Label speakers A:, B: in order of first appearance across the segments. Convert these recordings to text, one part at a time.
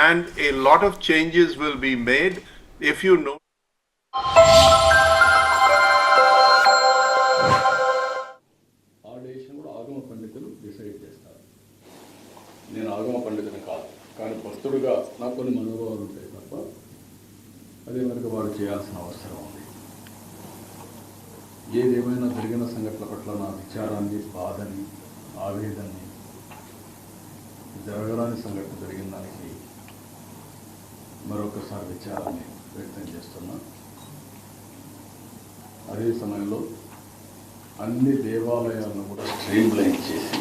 A: and a lot of changes will be made. If you know
B: ఆ decision కూడా ఆగమ పండితులు decide చేస్తారు. నేను ఆగమ పండితుని కాదు, కానీ భక్తుడిగా నాకు కొన్ని మనోభావాలు ఉంటాయి తప్ప అదే మనకు వారు చేయాల్సిన అవసరం ఉంది. ఏదేమైనా జరిగిన సంఘటనల పట్ల నా విచారాన్ని, బాధని, ఆవేదనని, జరగరాని సంఘటన జరిగిన దానికి మరొకసారి విచారాన్ని వ్యక్తం చేస్తున్నా. అదే సమయంలో అన్ని దేవాలయాలను కూడా స్ట్రీమ్లైన్ చేసి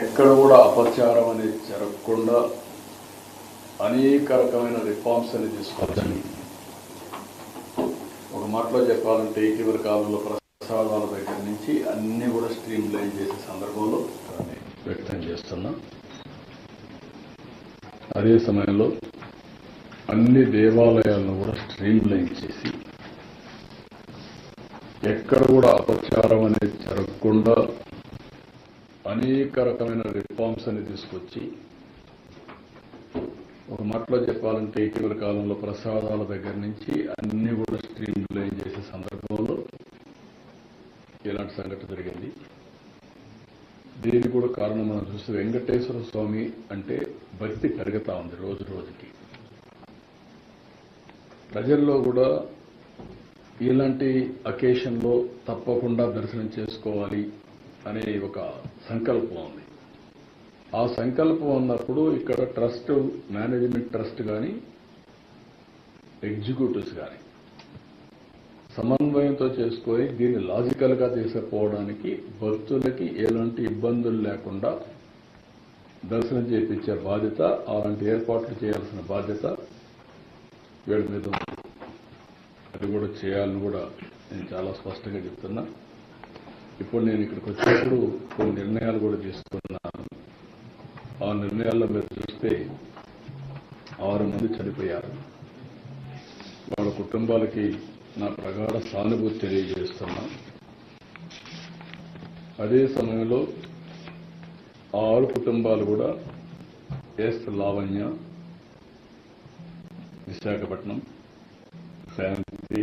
B: ఎక్కడ కూడా అపచారం అనేది జరగకుండా అనేక రకమైన రిఫార్మ్స్ అనేది తీసుకోవచ్చని, ఒక మాటలో చెప్పాలంటే ఇటీవల కాలంలో ప్రసాదాల దగ్గర నుంచి అన్నీ కూడా స్ట్రీమ్లైన్ చేసే సందర్భంలో వ్యక్తం చేస్తున్నా. అదే సమయంలో అన్ని దేవాలయాలను కూడా స్ట్రీమ్లైన్ చేసి ఎక్కడ కూడా అపచారం అనేది జరగకుండా అనేక రకమైన రిఫార్మ్స్ అని తీసుకొచ్చి, ఒక మాటలో చెప్పాలంటే ఇటీవల కాలంలో ప్రసాదాల దగ్గర నుంచి అన్ని కూడా స్ట్రీమ్లైన్ చేసే సందర్భంలో ఇలాంటి సంఘటన జరిగింది. దీనికి కూడా కారణం మనం చూస్తే వెంకటేశ్వర స్వామి అంటే భక్తి పెరుగుతూ ఉంది రోజు రోజుకి. ప్రజల్లో కూడా ఇలాంటి అకేషన్లో తప్పకుండా దర్శనం చేసుకోవాలి అనే ఒక సంకల్పం ఉంది. ఆ సంకల్పం ఉన్నప్పుడు ఇక్కడ ట్రస్ట్, మేనేజ్మెంట్ ట్రస్ట్ కానీ ఎగ్జిక్యూటివ్స్ కానీ సమన్వయంతో చేసుకొని దీన్ని లాజికల్గా తీసుకుపోవడానికి భక్తులకి ఎలాంటి ఇబ్బందులు లేకుండా దర్శనం చేయించే బాధ్యత, అలాంటి ఏర్పాట్లు చేయాల్సిన బాధ్యత వీళ్ళ మీద ఉంది. అది కూడా చేయాలని కూడా నేను చాలా స్పష్టంగా చెప్తున్నా. ఇప్పుడు నేను ఇక్కడికి వచ్చినప్పుడు కొన్ని నిర్ణయాలు కూడా తీసుకున్నాను. ఆ నిర్ణయాల్లో మీరు చూస్తే 6 మంది చనిపోయారు. వాళ్ళ కుటుంబాలకి నా ప్రగాఢ సానుభూతి తెలియజేస్తున్నా. అదే సమయంలో 6 కుటుంబాలు కూడా ఎస్ లావణ్య విశాఖపట్నం, శాంతి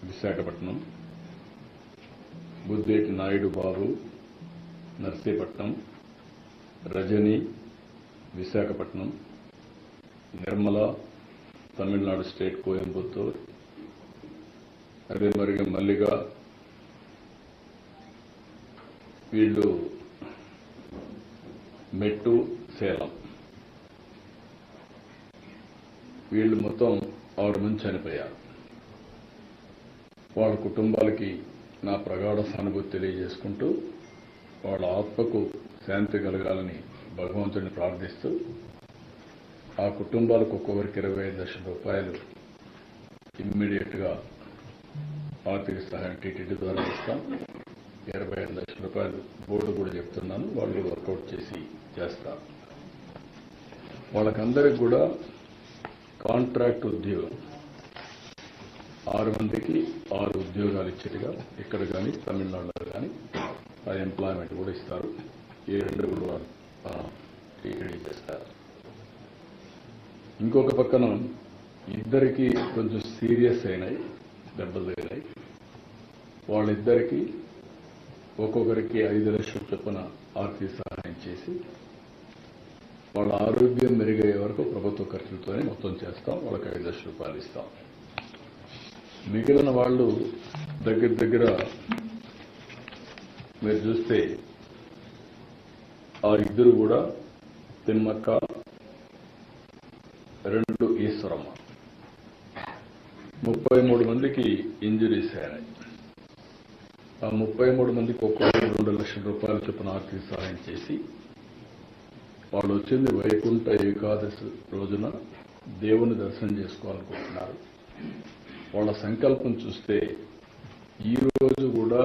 B: విశాఖపట్నం, బుద్ధేటి నాయుడు బాబు నర్సీపట్నం, రజని విశాఖపట్నం, నిర్మల తమిళనాడు స్టేట్ కోయంబత్తూర్, అదే మరిగా మల్లిగా వీళ్ళు మెట్టు సేలం, వీళ్ళు మొత్తం 6 మంది చనిపోయారు. వాళ్ళ కుటుంబాలకి నా ప్రగాఢ సానుభూతి తెలియజేసుకుంటూ వాళ్ళ ఆత్మకు శాంతి కలగాలని భగవంతుడిని ప్రార్థిస్తూ ఆ కుటుంబాలకు ఒక్కొక్కరికి 25 లక్షల రూపాయలు ఇమ్మీడియట్గా ఆర్థిక సహాయం టీటీడీ ద్వారా ఇస్తాం. 25 లక్షల రూపాయలు బోర్డు కూడా చెప్తున్నాను, వాళ్ళు వర్కౌట్ చేసి చేస్తారు. వాళ్ళకందరికి కూడా కాంట్రాక్ట్ ఉద్యోగం 6 మందికి 6 ఉద్యోగాలు ఇచ్చేట్టుగా ఇక్కడ కానీ తమిళనాడులో కానీ ఆ ఎంప్లాయ్మెంట్ కూడా ఇస్తారు. ఈ 2 కూడా టీటీడీ చేస్తారు. ఇంకొక పక్కన ఇద్దరికి కొంచెం సీరియస్ అయినాయి, దెబ్బలు తగిలాయి. వాళ్ళిద్దరికి ఒక్కొక్కరికి 5 లక్షల చొప్పున ఆర్థిక సహాయం చేసి వాళ్ళ ఆరోగ్యం మెరుగయ్యే వరకు ప్రభుత్వ ఖర్చులతోనే మొత్తం చేస్తాం. వాళ్ళకి 5 లక్షల రూపాయలు ఇస్తాం. మిగిలిన వాళ్ళు దగ్గర మీరు చూస్తే ఆ ఇద్దరు కూడా తిమ్మక్క, 2 ఈశ్వరమ్మ, 33 మందికి ఇంజురీస్ అయినాయి. ఆ 33 మందికి ఒక్కొక్కరు 2 లక్షల రూపాయల చొప్పున ఆర్థిక సహాయం చేసి వాళ్ళు వచ్చింది వైకుంఠ ఏకాదశి రోజున దేవుని దర్శనం చేసుకోవాలనుకుంటున్నారు. వాళ్ళ సంకల్పం చూస్తే ఈ రోజు కూడా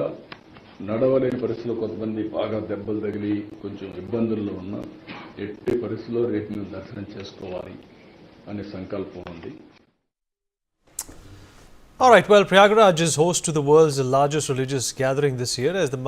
B: నడవలేని పరిస్థితుల్లో కొంతమంది బాగా దెబ్బలు తగిలి కొంచెం ఇబ్బందుల్లో ఉన్న ఎట్టి పరిస్థితుల్లో రేపు మేము దర్శనం చేసుకోవాలి అనే సంకల్పం ఉంది.
C: All right, well, Prayagraj is host to the world's largest religious gathering this year as the